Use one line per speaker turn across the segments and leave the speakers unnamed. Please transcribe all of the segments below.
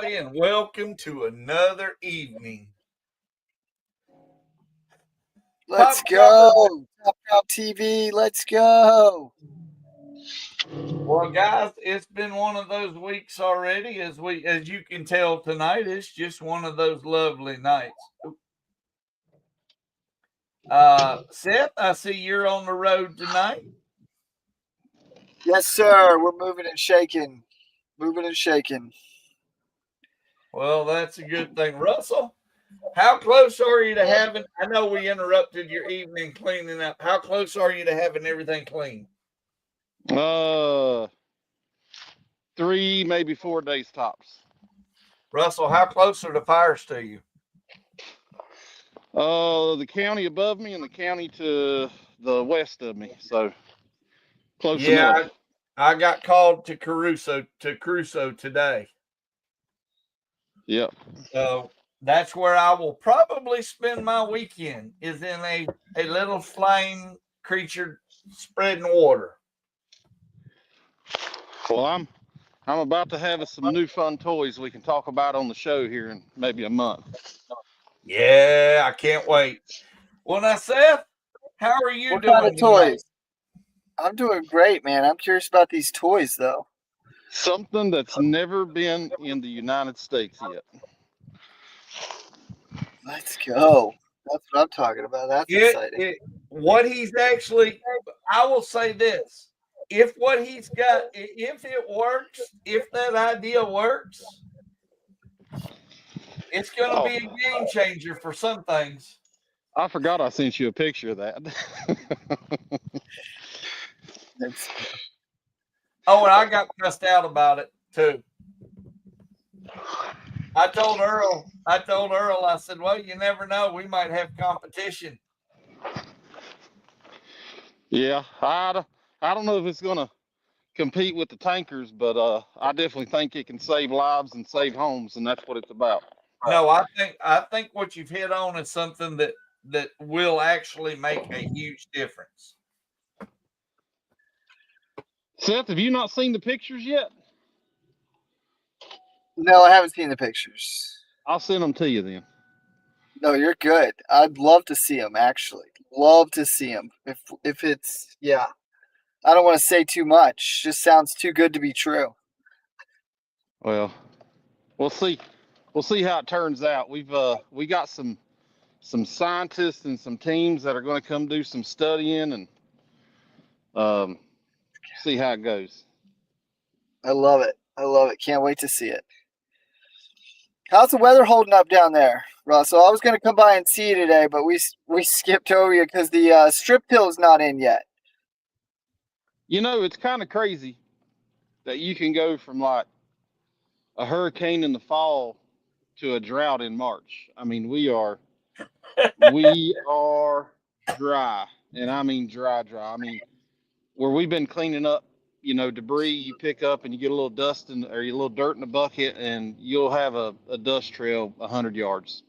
everybody, and welcome to another evening.
Let's
Pop
go. Top Drop TV. Let's go.
Well, guys, it's been one of those weeks already. As you can tell tonight, it's just one of those lovely nights. Seth, I see you're on the road tonight.
Yes, sir. We're moving and shaking. Moving and shaking.
Well, that's a good thing. Russell, how close are you to having? I know we interrupted your evening cleaning up. How close are you to having everything clean?
3, maybe 4 days tops.
Russell, how close are the fires to you?
The county above me and the county to the west of me, so close
Yeah,
enough.
I got called to Crusoe today.
Yep.
So that's where I will probably spend my weekend, is in a little flame creature spreading water.
Well, I'm about to have us some new fun toys we can talk about on the show here in maybe a month.
Yeah, I can't wait. Well, now, Seth, how are you
What
doing
kind of
tonight?
toys? I'm doing great, man. I'm curious about these toys, though.
Something that's never been in the United States yet.
Let's go. That's what I'm talking about. That's exciting.
What he's actually, I will say this. If what he's got, if it works, if that idea works, it's going to be a game changer for some things.
I forgot I sent you a picture of that.
Oh, and I got cussed out about it too. I told Earl, I said, well, you never know. We might have competition.
Yeah, I don't know if it's going to compete with the tankers, but I definitely think it can save lives and save homes, and that's what it's about.
No, I think what you've hit on is something that will actually make a huge difference.
Seth, have you not seen the pictures yet?
No, I haven't seen the pictures.
I'll send them to you then.
No, you're good. I'd love to see them, actually. Love to see them. If it's, yeah. I don't want to say too much. Just sounds too good to be true.
Well, we'll see. We'll see how it turns out. We got some scientists and some teams that are going to come do some studying and see how it goes.
I love it. I love it. Can't wait to see it. How's the weather holding up down there, Russell? I was going to come by and see you today, but we skipped over you because the strip till is not in yet.
You know, it's kind of crazy that you can go from like a hurricane in the fall to a drought in March. I mean, we are dry, and I mean dry. I mean, where we've been cleaning up, debris you pick up and you get a little dust or a little dirt in a bucket, and you'll have a dust trail 100 yards.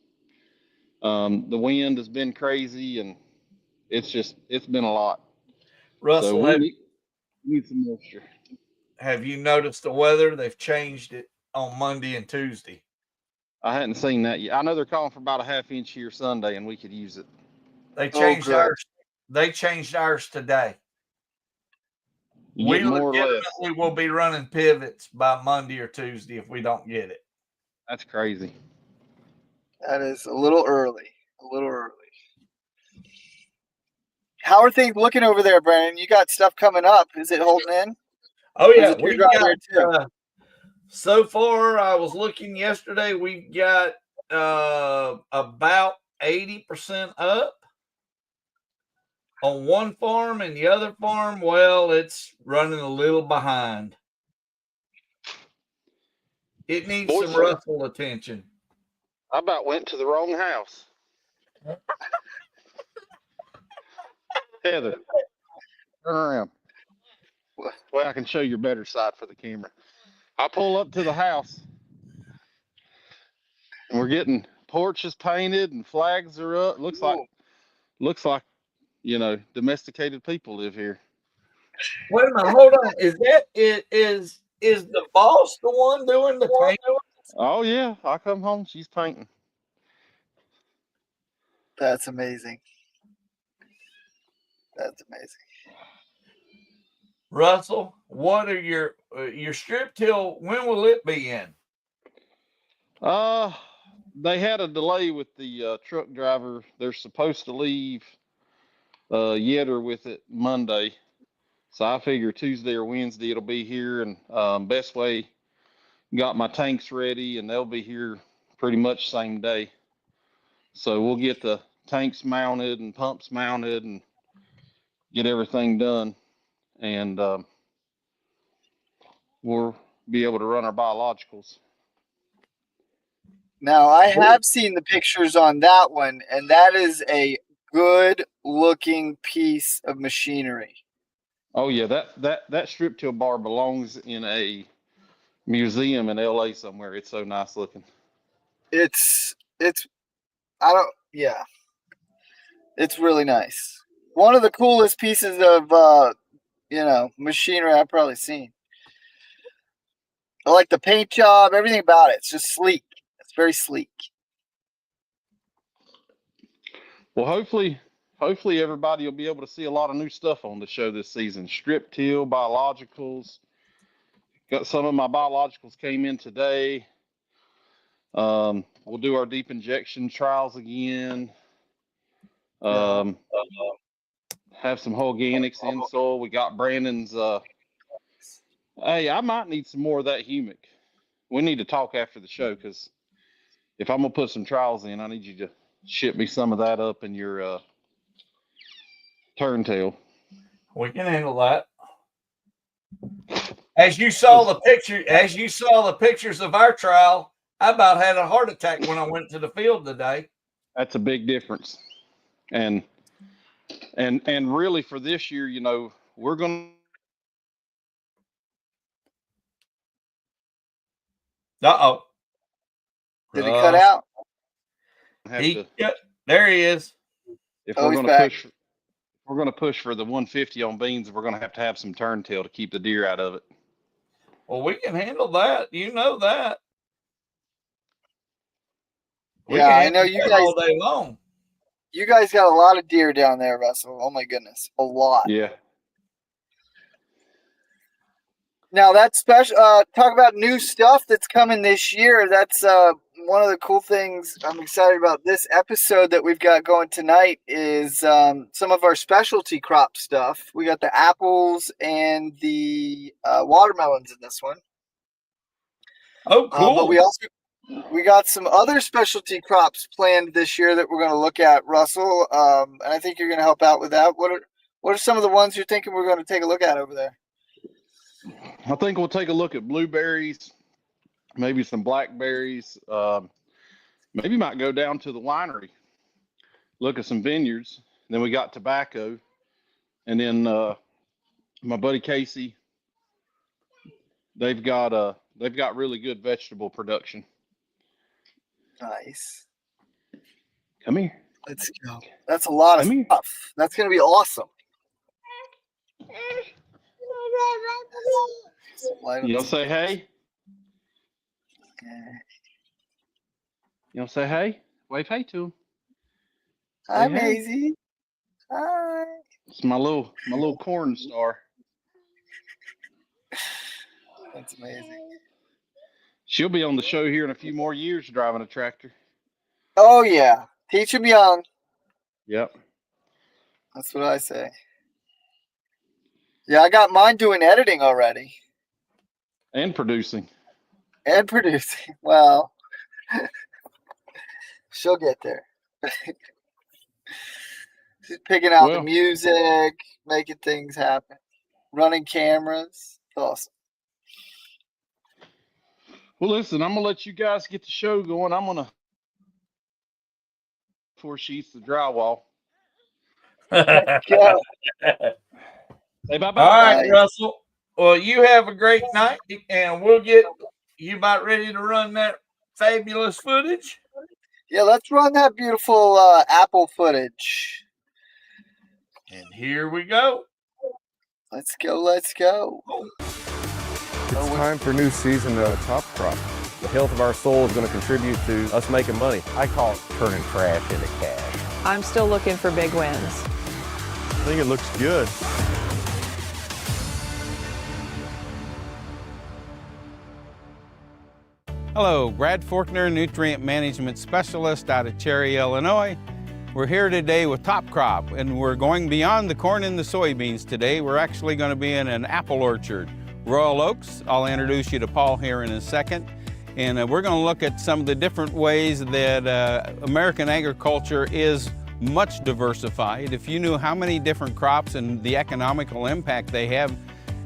The wind has been crazy, and it's been a lot.
Russell,
so we need some moisture.
Have you noticed the weather? They've changed it on Monday and Tuesday.
I hadn't seen that yet. I know they're calling for about a half inch here Sunday, and we could use it.
They changed ours. They changed ours today. We legitimately will be running pivots by Monday or Tuesday if we don't get it.
That's crazy.
That is a little early. A little early. How are things looking over there, Brandon? You got stuff coming up. Is it holding in?
Oh, yeah. We got, so far, I was looking yesterday, we've got about 80% up on one farm, and the other farm, well, it's running a little behind. It needs some Russell attention.
I about went to the wrong house. Heather, turn around. Well, I can show your better side for the camera. I pull up to the house, and we're getting porches painted and flags are up. Looks like domesticated people live here.
Wait a minute, hold on. Is that it? Is the boss the one doing the painting?
Oh yeah, I come home, she's painting.
That's amazing. That's amazing.
Russell, what are your strip till? When will it be in?
They had a delay with the truck driver. They're supposed to leave Yetter with it Monday, so I figure Tuesday or Wednesday it'll be here. And Best Way got my tanks ready, and they'll be here pretty much same day. So we'll get the tanks mounted and pumps mounted and get everything done, and we'll be able to run our biologicals.
Now, I have seen the pictures on that one, and that is a good looking piece of machinery.
Oh yeah, that strip till bar belongs in a museum in LA somewhere. It's so nice looking.
It's really nice. One of the coolest pieces of machinery I've probably seen. I like the paint job, everything about it. It's just sleek. It's very sleek.
Well, hopefully everybody will be able to see a lot of new stuff on the show this season. Strip till, biologicals. Got some of my biologicals came in today. We'll do our deep injection trials again. Have some organics in soil. We got Brandon's. Hey, I might need some more of that humic. We need to talk after the show, because if I'm gonna put some trials in, I need you to ship me some of that up in your turntail.
We can handle that. As you saw the pictures of our trial, I about had a heart attack when I went to the field today.
That's a big difference. And really for this year, we're gonna.
Uh-oh.
Did it cut out?
There he is.
If we're going to push for the 150 on beans, we're going to have some turntail to keep the deer out of it.
Well, we can handle that. You know that.
I know you guys
all day long.
You guys got a lot of deer down there, Russell. Oh my goodness, a lot.
Yeah.
Now that's special. Talk about new stuff that's coming this year. That's one of the cool things I'm excited about this episode that we've got going tonight is some of our specialty crop stuff. We got the apples and the watermelons in this one.
Oh, cool.
But we got some other specialty crops planned this year that we're going to look at, Russell. And I think you're going to help out with that. What are some of the ones you're thinking we're going to take a look at over there?
I think we'll take a look at blueberries, maybe some blackberries. Maybe might go down to the winery, look at some vineyards. Then we got tobacco, and then my buddy Casey. They've got really good vegetable production.
Nice.
Come here.
Let's go. That's a lot of stuff. That's going to be awesome.
You don't say hey? You don't say hey? Wave hey to him.
Hi, Maisie. Hi.
It's my little corn star.
That's amazing.
She'll be on the show here in a few more years driving a tractor.
Oh yeah. Teach them young.
Yep.
That's what I say. Yeah, I got mine doing editing already.
And producing.
Well, she'll get there. She's picking out the music, making things happen, running cameras. It's awesome.
Well, listen, I'm going to let you guys get the show going. I'm going to 4 sheets of drywall.
Yeah.
Say bye-bye.
All right, Russell. Well, you have a great night, and we'll get you about ready to run that fabulous footage.
Yeah, let's run that beautiful apple footage.
And here we go.
Let's go.
It's time for new season Top Crop. The health of our soil is going to contribute to us making money.
I call it turning trash into cash.
I'm still looking for big wins.
I think it looks good.
Hello, Brad Forkner, Nutrient Management Specialist out of Cherry, Illinois. We're here today with Top Crop, and we're going beyond the corn and the soybeans today. We're actually going to be in an apple orchard, Royal Oaks. I'll introduce you to Paul here in a second. And we're going to look at some of the different ways that American agriculture is much diversified. If you knew how many different crops and the economical impact they have,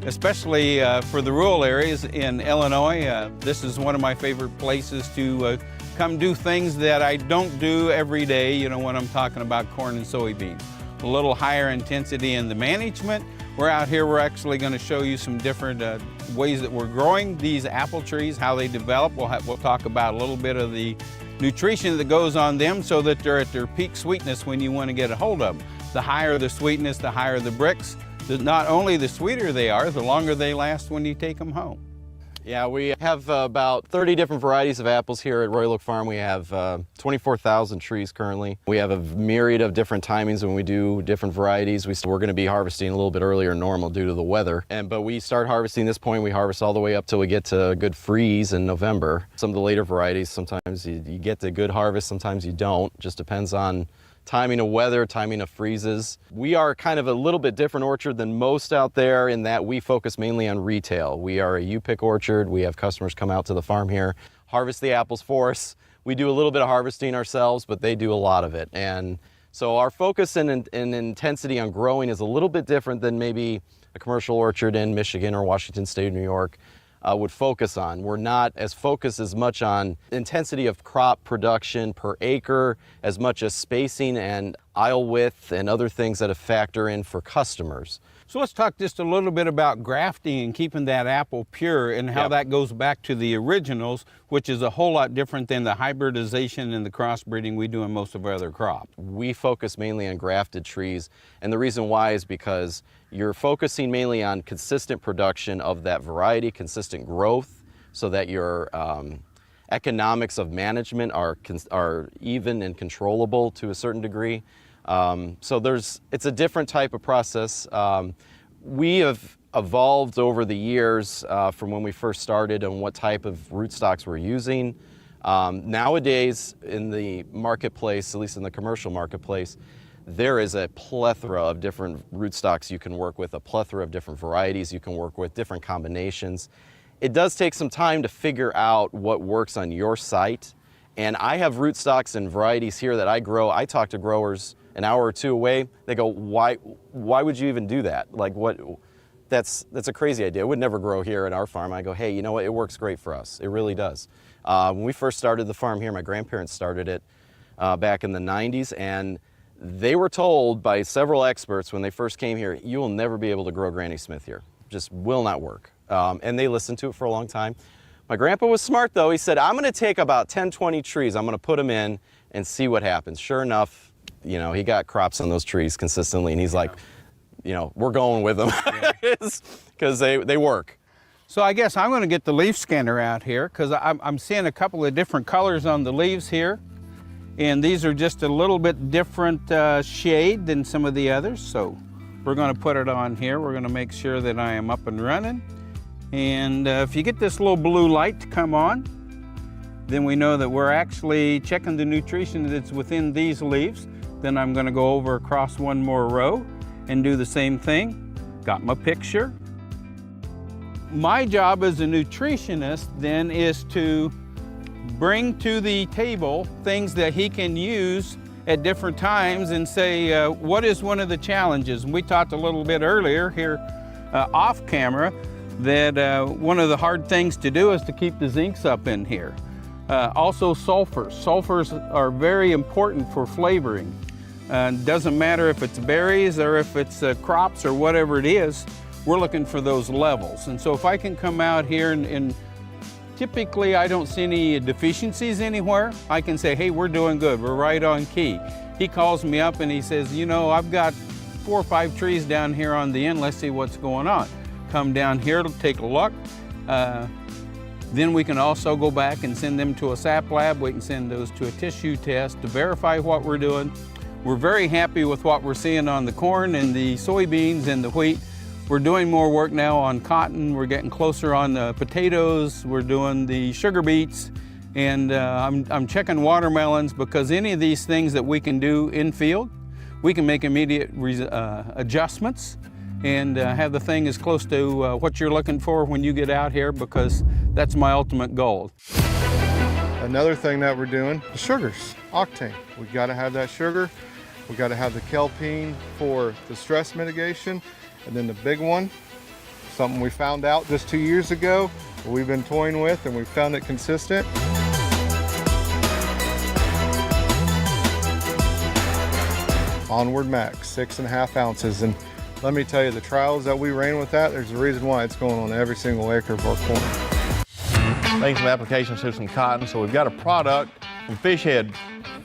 especially for the rural areas in Illinois, this is one of my favorite places to come do things that I don't do every day, you know, when I'm talking about corn and soybeans. A little higher intensity in the management. We're out here, we're actually going to show you some different ways that we're growing these apple trees, how they develop. We'll talk about a little bit of the nutrition that goes on them so that they're at their peak sweetness when you want to get a hold of them. The higher the sweetness, the higher the Brix. Not only the sweeter they are, the longer they last when you take them home.
Yeah, we have about 30 different varieties of apples here at Royal Oak Farm. We have 24,000 trees currently. We have a myriad of different timings when we do different varieties. We're going to be harvesting a little bit earlier than normal due to the weather. But we start harvesting this point, we harvest all the way up till we get to a good freeze in November. Some of the later varieties, sometimes you get the good harvest, sometimes you don't. Just depends on timing of weather, timing of freezes. We are kind of a little bit different orchard than most out there in that we focus mainly on retail. We are a U-pick orchard. We have customers come out to the farm here, harvest the apples for us. We do a little bit of harvesting ourselves, but they do a lot of it. And so our focus and intensity on growing is a little bit different than maybe a commercial orchard in Michigan or Washington State, New York would focus on. We're not as focused as much on intensity of crop production per acre as much as spacing and aisle width and other things that factor in for customers.
So let's talk just a little bit about grafting and keeping that apple pure and how that goes back to the originals, which is a whole lot different than the hybridization and the crossbreeding we do in most of our other crops.
We focus mainly on grafted trees, and the reason why is because you're focusing mainly on consistent production of that variety, consistent growth, so that your economics of management are even and controllable to a certain degree. So it's a different type of process. We have evolved over the years from when we first started on what type of rootstocks we're using. Nowadays in the marketplace, at least in the commercial marketplace, there is a plethora of different rootstocks you can work with, a plethora of different varieties you can work with, different combinations. It does take some time to figure out what works on your site. And I have rootstocks and varieties here that I grow. I talk to growers an hour or two away. They go, why would you even do that? Like, what? That's a crazy idea. It would never grow here at our farm. I go, hey, you know what? It works great for us. It really does. When we first started the farm here, my grandparents started it back in the 90s, and they were told by several experts when they first came here, you will never be able to grow Granny Smith here. Just will not work. And they listened to it for a long time. My grandpa was smart though. He said, I'm gonna take about 10, 20 trees, I'm gonna put them in and see what happens. Sure enough, you know, he got crops on those trees consistently, and he's like, you know, we're going with them because they work.
So I guess I'm gonna get the leaf scanner out here because I'm seeing a couple of different colors on the leaves here. And these are just a little bit different shade than some of the others. So we're gonna put it on here. We're gonna make sure that I am up and running. And if you get this little blue light to come on, then we know that we're actually checking the nutrition that's within these leaves. Then I'm gonna go over across one more row and do the same thing. Got my picture. My job as a nutritionist then is to bring to the table things that he can use at different times and say, what is one of the challenges? And we talked a little bit earlier here off camera that one of the hard things to do is to keep the zincs up in here. Also sulfurs. Sulfurs are very important for flavoring. Doesn't matter if it's berries or if it's crops or whatever it is, we're looking for those levels. And so if I can come out here and typically I don't see any deficiencies anywhere, I can say, hey, we're doing good, we're right on key. He calls me up and he says, you know, I've got 4 or 5 trees down here on the end, let's see what's going on. Come down here to take a look. Then we can also go back and send them to a SAP lab. We can send those to a tissue test to verify what we're doing. We're very happy with what we're seeing on the corn and the soybeans and the wheat. We're doing more work now on cotton. We're getting closer on the potatoes. We're doing the sugar beets. And I'm checking watermelons, because any of these things that we can do in field, we can make immediate adjustments and have the thing as close to what you're looking for when you get out here, because that's my ultimate goal.
Another thing that we're doing, the sugars, octane. We got to have that sugar. We got to have the kelpine for the stress mitigation. And then the big one, something we found out just 2 years ago, we've been toying with, and we found it consistent. Onward Max, 6.5 ounces. And let me tell you, the trials that we ran with that, there's a reason why it's going on every single acre of our corn.
Made some applications to some cotton, so we've got a product from Fish Head,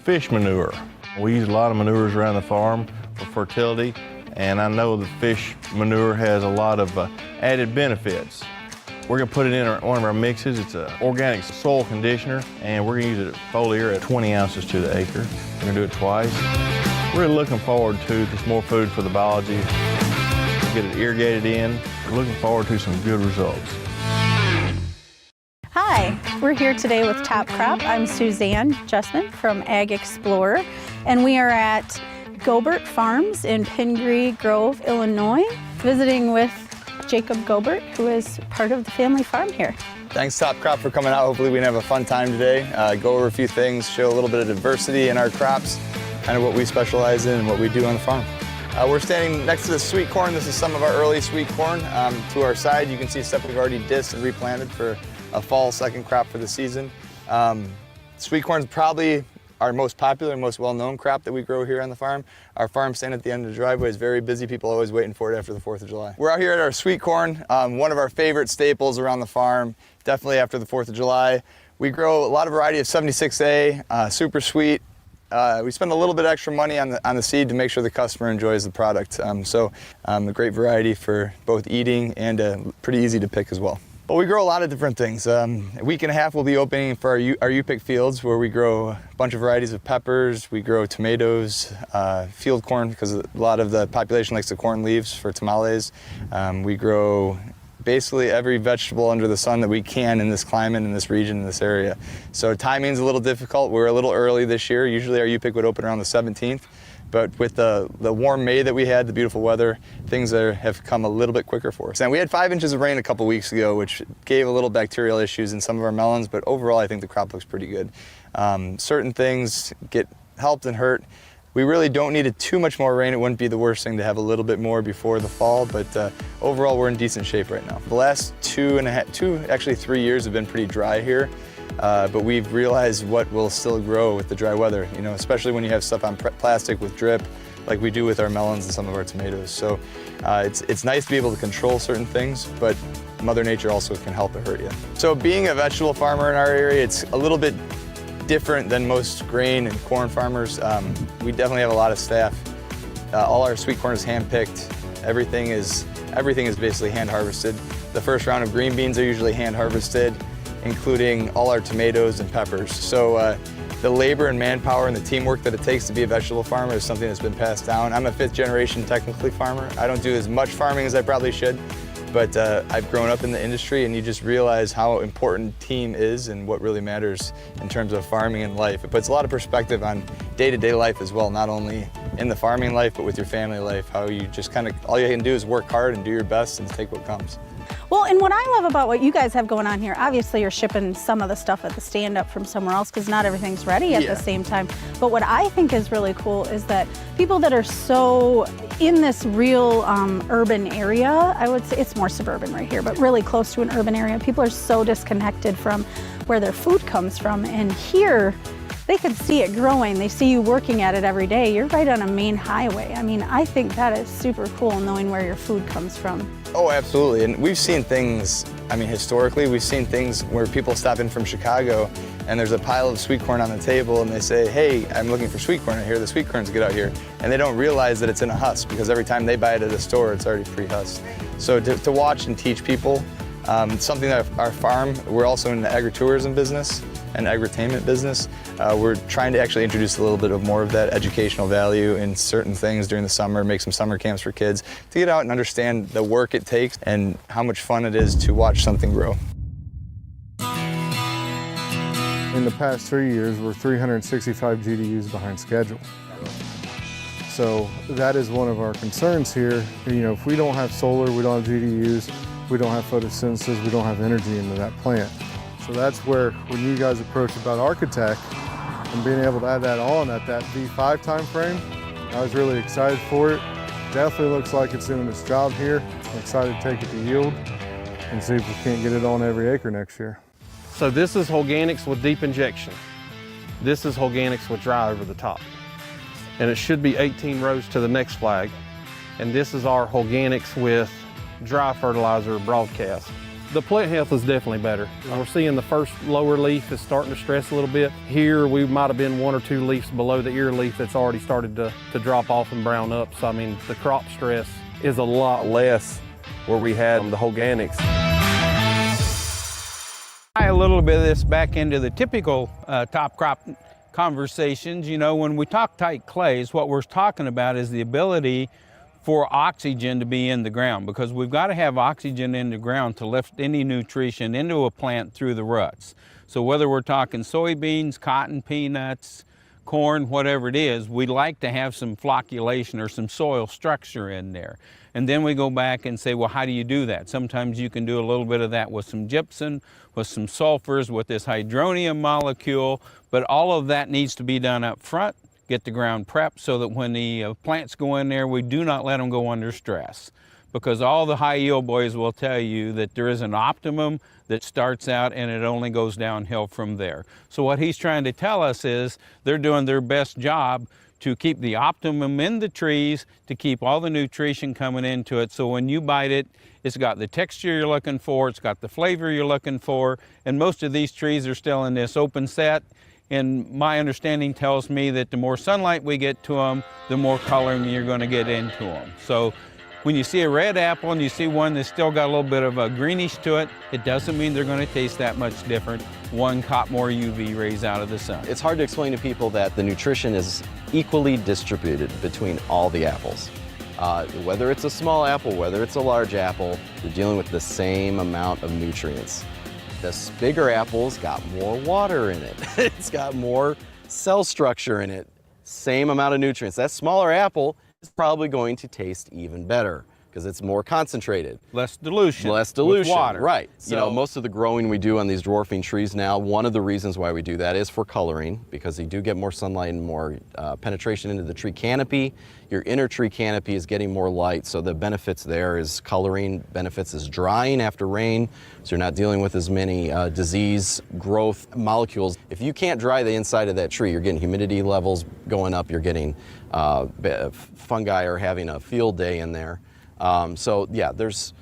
fish manure. We use a lot of manures around the farm for fertility, and I know the fish manure has a lot of added benefits. We're gonna put it in one of our mixes. It's an organic soil conditioner, and we're gonna use it at foliar at 20 ounces to the acre. We're gonna do it twice. We're really looking forward to this more food for the biology, get it irrigated in. We're looking forward to some good results.
Hi, we're here today with Top Crop. I'm Suzanne Justman from Ag Explorer, and we are at Gobert Farms in Pingree Grove, Illinois, visiting with Jacob Gobert, who is part of the family farm here.
Thanks, Top Crop, for coming out. Hopefully we can have a fun time today, go over a few things, show a little bit of diversity in our crops, kind of what we specialize in and what we do on the farm. We're standing next to the sweet corn. This is some of our early sweet corn. To our side, you can see stuff we've already dissed and replanted for a fall second crop for the season. Sweet corn is probably our most popular and most well-known crop that we grow here on the farm. Our farm stand at the end of the driveway is very busy. People are always waiting for it after the 4th of July. We're out here at our sweet corn, one of our favorite staples around the farm, definitely after the 4th of July. We grow a lot of variety of 76A, super sweet. We spend a little bit extra money on the seed to make sure the customer enjoys the product. A great variety for both eating and pretty easy to pick as well. Well, we grow a lot of different things. A week and a half we'll be opening for our U-pick fields, where we grow a bunch of varieties of peppers. We grow tomatoes, field corn, because a lot of the population likes the corn leaves for tamales. We grow basically every vegetable under the sun that we can in this climate, in this region, in this area. So timing's a little difficult. We're a little early this year. Usually our U-pick would open around the 17th. But with the warm May that we had, the beautiful weather, things have come a little bit quicker for us. And we had 5 inches of rain a couple weeks ago, which gave a little bacterial issues in some of our melons, but overall I think the crop looks pretty good. Certain things get helped and hurt. We really don't need too much more rain. It wouldn't be the worst thing to have a little bit more before the fall, but overall we're in decent shape right now. The last 3 years have been pretty dry here. But we've realized what will still grow with the dry weather, especially when you have stuff on plastic with drip, like we do with our melons and some of our tomatoes. So it's nice to be able to control certain things, but Mother Nature also can help or hurt you. So being a vegetable farmer in our area, it's a little bit different than most grain and corn farmers. We definitely have a lot of staff. All our sweet corn is hand-picked. Everything is basically hand harvested. The first round of green beans are usually hand harvested, including all our tomatoes and peppers. So the labor and manpower and the teamwork that it takes to be a vegetable farmer is something that's been passed down. I'm a 5th generation technically farmer. I don't do as much farming as I probably should, but I've grown up in the industry, and you just realize how important team is and what really matters in terms of farming and life. It puts a lot of perspective on day-to-day life as well, not only in the farming life, but with your family life, how you just all you can do is work hard and do your best and take what comes.
Well, and what I love about what you guys have going on here, obviously you're shipping some of the stuff at the stand up from somewhere else because not everything's ready at the same time. But what I think is really cool is that people that are so in this real urban area, I would say it's more suburban right here, but really close to an urban area, people are so disconnected from where their food comes from. And here, they can see it growing. They see you working at it every day. You're right on a main highway. I mean, I think that is super cool, knowing where your food comes from.
Oh, absolutely. And we've seen things, historically, we've seen things where people stop in from Chicago and there's a pile of sweet corn on the table and they say, hey, I'm looking for sweet corn. I hear the sweet corn's good out here. And they don't realize that it's in a husk, because every time they buy it at a store, it's already pre-husked. So to watch and teach people Something that our farm, we're also in the agritourism business and agritainment business. We're trying to actually introduce a little bit of more of that educational value in certain things during the summer, make some summer camps for kids to get out and understand the work it takes and how much fun it is to watch something grow.
In the past 3 years, we're 365 GDUs behind schedule. So that is one of our concerns here. You know, if we don't have solar, we don't have GDUs, we don't have photosynthesis, we don't have energy into that plant. So that's where, when you guys approached about Architect and being able to add that on at that V5 time frame, I was really excited for it. Definitely looks like it's doing its job here. I'm excited to take it to yield and see if we can't get it on every acre next year.
So this is Holganix with deep injection. This is Holganix with dry over the top. And it should be 18 rows to the next flag. And this is our Holganix with dry fertilizer broadcast. The plant health is definitely better. We're seeing the first lower leaf is starting to stress a little bit. Here we might have been 1 or 2 leaves below the ear leaf that's already started to drop off and brown up. So I mean, the crop stress is a lot less where we had the Holganix.
A little bit of this back into the typical top crop conversations. You know, when we talk tight clays, what we're talking about is the ability for oxygen to be in the ground, because we've got to have oxygen in the ground to lift any nutrition into a plant through the roots. So whether we're talking soybeans, cotton, peanuts, corn, whatever it is, we like to have some flocculation or some soil structure in there. And then we go back and say, well, how do you do that? Sometimes you can do a little bit of that with some gypsum, with some sulfurs, with this hydronium molecule, but all of that needs to be done up front. Get the ground prepped so that when the plants go in there, we do not let them go under stress. Because all the high yield boys will tell you that there is an optimum that starts out and it only goes downhill from there. So what he's trying to tell us is they're doing their best job to keep the optimum in the trees, to keep all the nutrition coming into it. So when you bite it, it's got the texture you're looking for, it's got the flavor you're looking for, and most of these trees are still in this open set. And my understanding tells me that the more sunlight we get to them, the more coloring you're going to get into them. So when you see a red apple and you see one that's still got a little bit of a greenish to it, it doesn't mean they're going to taste that much different. One caught more UV rays out of the sun.
It's hard to explain to people that the nutrition is equally distributed between all the apples. Whether it's a small apple, whether it's a large apple, you're dealing with the same amount of nutrients. This bigger apple's got more water in it. It's got more cell structure in it. Same amount of nutrients. That smaller apple is probably going to taste even better because it's more concentrated.
Less dilution.
Less dilution,
with water.
right.
So,
you know, most of the growing we do on these dwarfing trees now, one of the reasons why we do that is for coloring, because you do get more sunlight and more penetration into the tree canopy. Your inner tree canopy is getting more light, so the benefits there is coloring, benefits is drying after rain, so you're not dealing with as many disease growth molecules. If you can't dry the inside of that tree, you're getting humidity levels going up, you're getting fungi are having a field day in there. So yeah, there's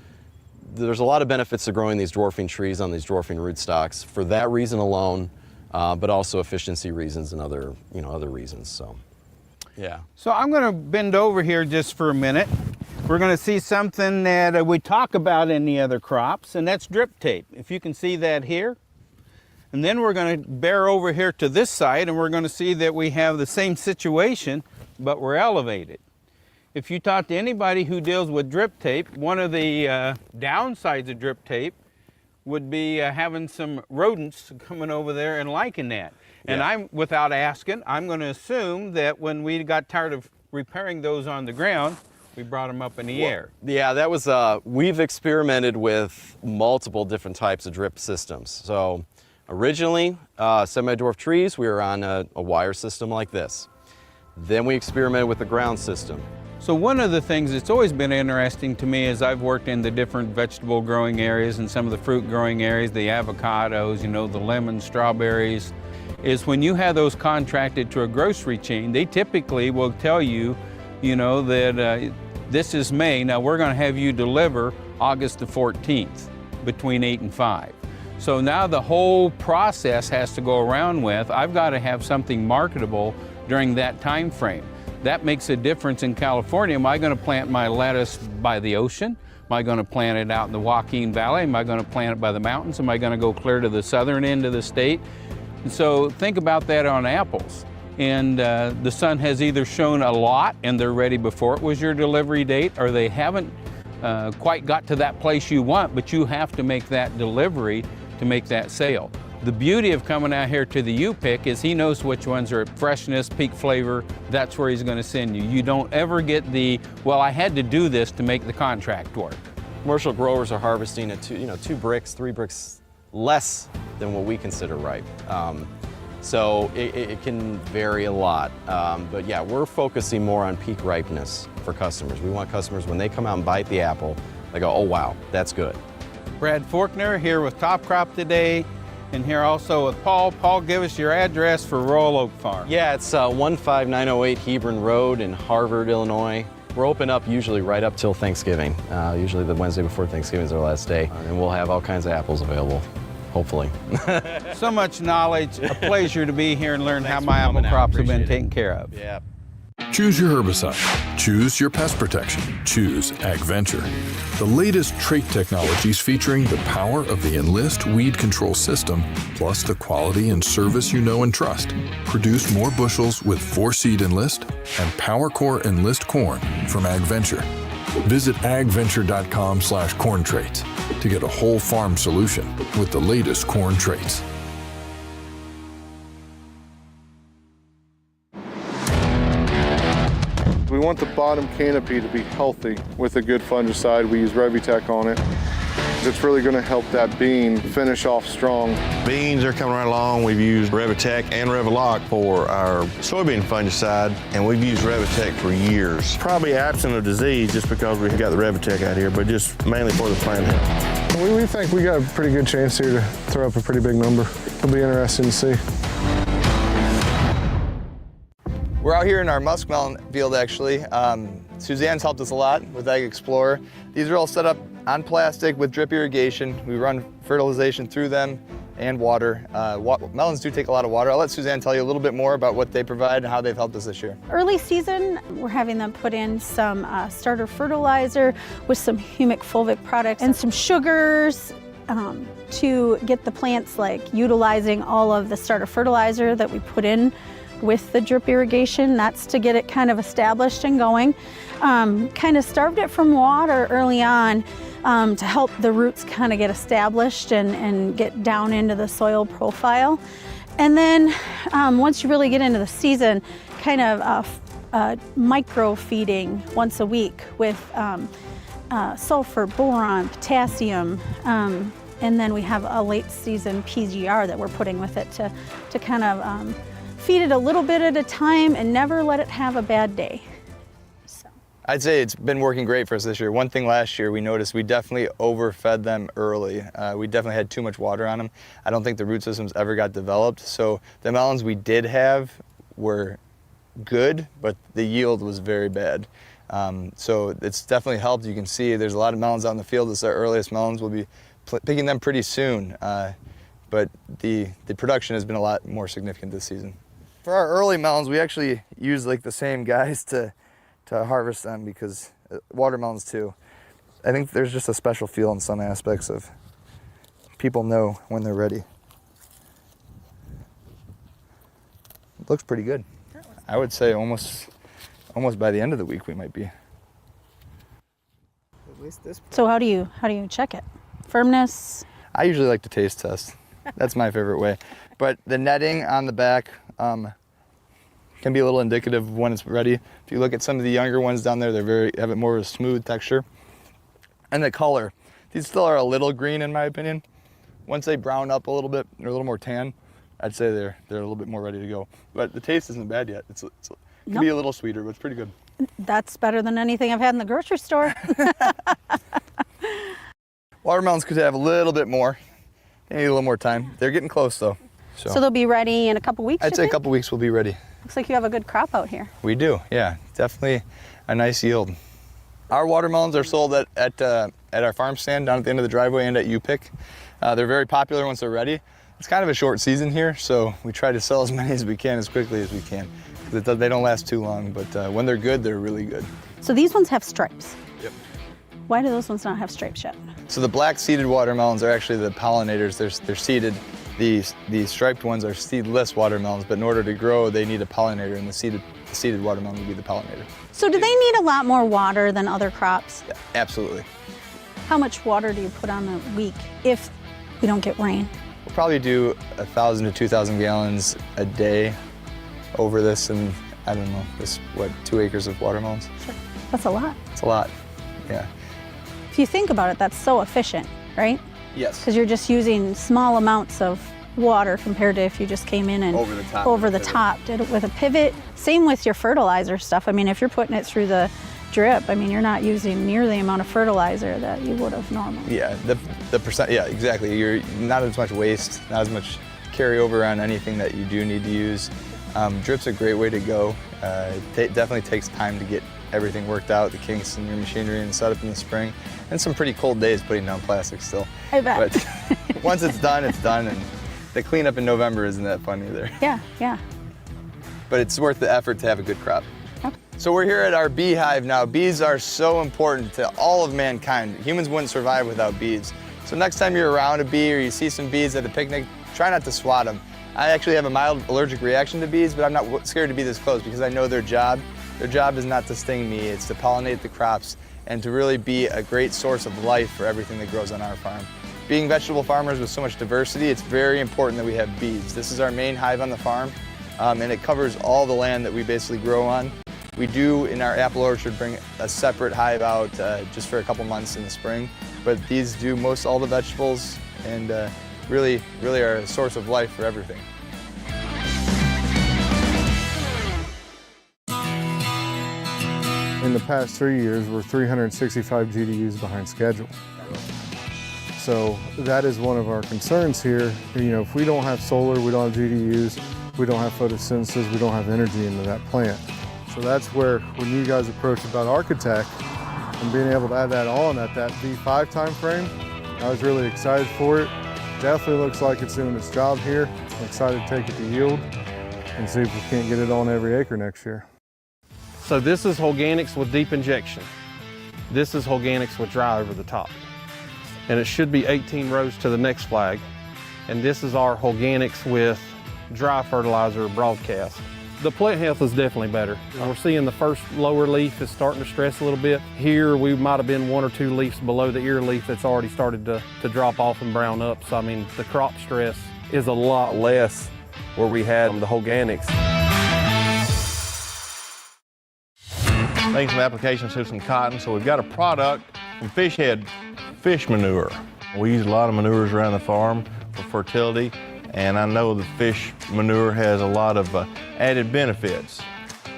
a lot of benefits to growing these dwarfing trees on these dwarfing rootstocks for that reason alone, but also efficiency reasons and other reasons. So, yeah.
So I'm going to bend over here just for a minute. We're going to see something that we talk about in the other crops, and that's drip tape. If you can see that here. And then we're going to bear over here to this side, and we're going to see that we have the same situation, but we're elevated. If you talk to anybody who deals with drip tape, one of the downsides of drip tape would be having some rodents coming over there and liking that. And yeah. Without asking, I'm going to assume that when we got tired of repairing those on the ground, we brought them up in the air.
Yeah, that was, we've experimented with multiple different types of drip systems. So originally, semi-dwarf trees, we were on a wire system like this. Then we experimented with the ground system.
So one of the things that's always been interesting to me as I've worked in the different vegetable growing areas and some of the fruit growing areas, the avocados, you know, the lemons, strawberries, is when you have those contracted to a grocery chain, they typically will tell you, you know, that this is May, now we're going to have you deliver August the 14th between 8 and 5. So now the whole process has to go around with, I've got to have something marketable during that time frame. That makes a difference in California. Am I going to plant my lettuce by the ocean? Am I going to plant it out in the Joaquin Valley? Am I going to plant it by the mountains? Am I going to go clear to the southern end of the state? And so think about that on apples. And the sun has either shown a lot and they're ready before it was your delivery date, or they haven't quite got to that place you want, but you have to make that delivery to make that sale. The beauty of coming out here to the U-Pick is he knows which ones are at freshness, peak flavor. That's where he's going to send you. You don't ever get the, well, I had to do this to make the contract work.
Commercial growers are harvesting at 2 bricks, 3 bricks less than what we consider ripe. So it can vary a lot. But yeah, we're focusing more on peak ripeness for customers. We want customers, when they come out and bite the apple, they go, oh wow, that's good.
Brad Forkner here with Top Crop today, and here also with Paul. Paul, give us your address for Royal Oak Farm.
Yeah, it's 15908 Hebron Road in Harvard, Illinois. We're open up usually right up till Thanksgiving. Usually the Wednesday before Thanksgiving is our last day, and we'll have all kinds of apples available, hopefully.
So much knowledge, a pleasure to be here and learn how my apple crops have been taken care of.
Yeah.
Choose your herbicide. Choose your pest protection. Choose AgVenture. The latest trait technologies featuring the power of the Enlist weed control system, plus the quality and service you know and trust. Produce more bushels with 4-Seed Enlist and PowerCore Enlist corn from AgVenture. Visit agventure.com/corn traits to get a whole farm solution with the latest corn traits.
We want the bottom canopy to be healthy with a good fungicide. We use Revitec on it. It's really going to help that bean finish off strong.
Beans are coming right along. We've used Revitec and Reviloc for our soybean fungicide, and we've used Revitec for years. Probably absent of disease just because we've got the Revitec out here, but just mainly for the plant health.
We think we got a pretty good chance here to throw up a pretty big number. It'll be interesting to see.
We're out here in our muskmelon field, actually. Suzanne's helped us a lot with Ag Explorer. These are all set up on plastic with drip irrigation. We run fertilization through them and water. Melons do take a lot of water. I'll let Suzanne tell you a little bit more about what they provide and how they've helped us this year.
Early season, we're having them put in some starter fertilizer with some humic fulvic products and some sugars to get the plants utilizing all of the starter fertilizer that we put in with the drip irrigation. That's to get it kind of established and going. Kind of starved it from water early on to help the roots kind of get established and get down into the soil profile. And then once you really get into the season, kind of micro feeding once a week with sulfur, boron, potassium, and then we have a late season PGR that we're putting with it to kind of feed it a little bit at a time and never let it have a bad day. So.
I'd say it's been working great for us this year. One thing last year we noticed, we definitely overfed them early. We definitely had too much water on them. I don't think the root systems ever got developed. So the melons we did have were good, but the yield was very bad. So it's definitely helped. You can see there's a lot of melons out in the field. It's our earliest melons. We'll be picking them pretty soon. But the production has been a lot more significant this season. For our early melons, we actually use the same guys to harvest them because watermelons too. I think there's just a special feel in some aspects of people know when they're ready. It looks pretty good. I would say almost by the end of the week we might be. At least this.
So how do you check it? Firmness?
I usually like to taste test. That's my favorite way. But the netting on the back can be a little indicative of when it's ready. If you look at some of the younger ones down there, they have more of a smooth texture. And the color, these still are a little green in my opinion. Once they brown up a little bit, they're a little more tan, I'd say they're a little bit more ready to go. But the taste isn't bad yet. It can be a little sweeter, but it's pretty good.
That's better than anything I've had in the grocery store.
Watermelons could have a little bit more. They need a little more time. They're getting close though.
So they'll be ready in a couple weeks?
I'd say a couple weeks we'll be ready.
Looks like you have a good crop out here.
We do, yeah. Definitely a nice yield. Our watermelons are sold at our farm stand down at the end of the driveway and at U-Pick. They're very popular once they're ready. It's kind of a short season here, so we try to sell as many as we can as quickly as we can. They don't last too long, but when they're good, they're really good.
So these ones have stripes.
Yep.
Why do those ones not have stripes yet?
So the black seeded watermelons are actually the pollinators. They're seeded. The striped ones are seedless watermelons, but in order to grow, they need a pollinator, and the seeded watermelon would be the pollinator.
So do they need a lot more water than other crops?
Yeah, absolutely.
How much water do you put on a week if we don't get rain?
We'll probably do 1,000 to 2,000 gallons a day over this, and I don't know, 2 acres of watermelons?
Sure. That's a lot.
It's a lot, yeah.
If you think about it, that's so efficient, right?
Yes.
Because you're just using small amounts of water compared to if you just came in and over the top, did it with a pivot. Same with your fertilizer stuff. I mean, if you're putting it through the drip, I mean, you're not using near the amount of fertilizer that you would have normally.
Yeah, the percent, yeah, exactly. You're not as much waste, not as much carryover on anything that you do need to use. Drip's a great way to go. It definitely takes time to get everything worked out, the kinks in your machinery and setup in the spring, and some pretty cold days putting down plastic still.
I bet.
But once it's done, and the cleanup in November isn't that fun either.
Yeah, yeah.
But it's worth the effort to have a good crop.
Okay.
So we're here at our beehive now. Bees are so important to all of mankind. Humans wouldn't survive without bees. So next time you're around a bee or you see some bees at a picnic, try not to swat them. I actually have a mild allergic reaction to bees, but I'm not scared to be this close because I know their job. Their job is not to sting me, it's to pollinate the crops and to really be a great source of life for everything that grows on our farm. Being vegetable farmers with so much diversity, it's very important that we have bees. This is our main hive on the farm, and it covers all the land that we basically grow on. We do, in our apple orchard, bring a separate hive out just for a couple months in the spring, but these do most all the vegetables and really are a source of life for everything.
In the past 3 years, we're 365 GDUs behind schedule. So that is one of our concerns here. You know, if we don't have solar, we don't have GDUs, we don't have photosynthesis, we don't have energy into that plant. So that's where, when you guys approached about Architect and being able to add that on at that V5 time frame, I was really excited for it. Definitely looks like it's doing its job here. I'm excited to take it to yield and see if we can't get it on every acre next year.
So this is Holganix with deep injection. This is Holganix with dry over the top. And it should be 18 rows to the next flag. And this is our Holganix with dry fertilizer broadcast. The plant health is definitely better. We're seeing the first lower leaf is starting to stress a little bit. Here we might have been 1 or 2 leaves below the ear leaf that's already started to drop off and brown up. So I mean, the crop stress is a lot less where we had the Holganix.
Making some applications to some cotton, so we've got a product from Fish Head, fish manure. We use a lot of manures around the farm for fertility, and I know the fish manure has a lot of added benefits.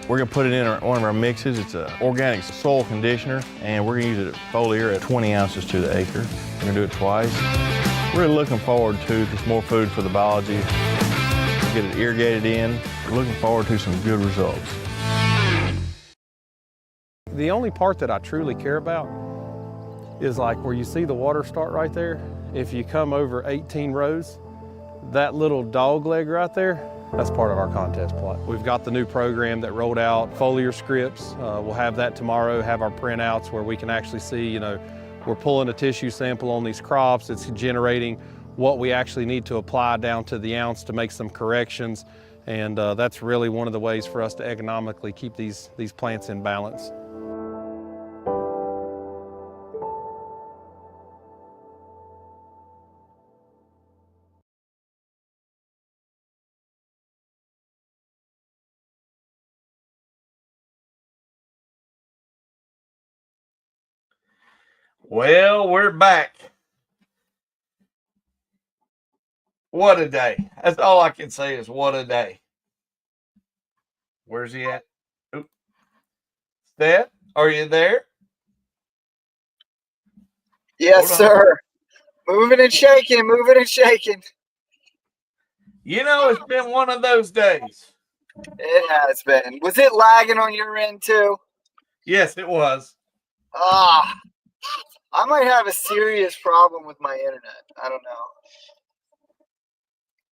We're gonna put it in one of our mixes. It's an organic soil conditioner, and we're gonna use it at foliar at 20 ounces to the acre. We're gonna do it twice. We're really looking forward to just more food for the biology, get it irrigated in. We're looking forward to some good results.
The only part that I truly care about is like where you see the water start right there. If you come over 18 rows, that little dog leg right there, that's part of our contest plot. We've got the new program that rolled out, foliar scripts. We'll have that tomorrow, have our printouts where we can actually see, you know, we're pulling a tissue sample on these crops. It's generating what we actually need to apply down to the ounce to make some corrections. And that's really one of the ways for us to economically keep these plants in balance.
Well, we're back. What a day. That's all I can say is what a day. Where's he at? Oop. Seth, are you there?
Yes, sir. Moving and shaking, moving and shaking.
You know, it's been one of those days.
It has been. Was it lagging on your end too?
Yes, it was.
I might have a serious problem with my internet. I don't know.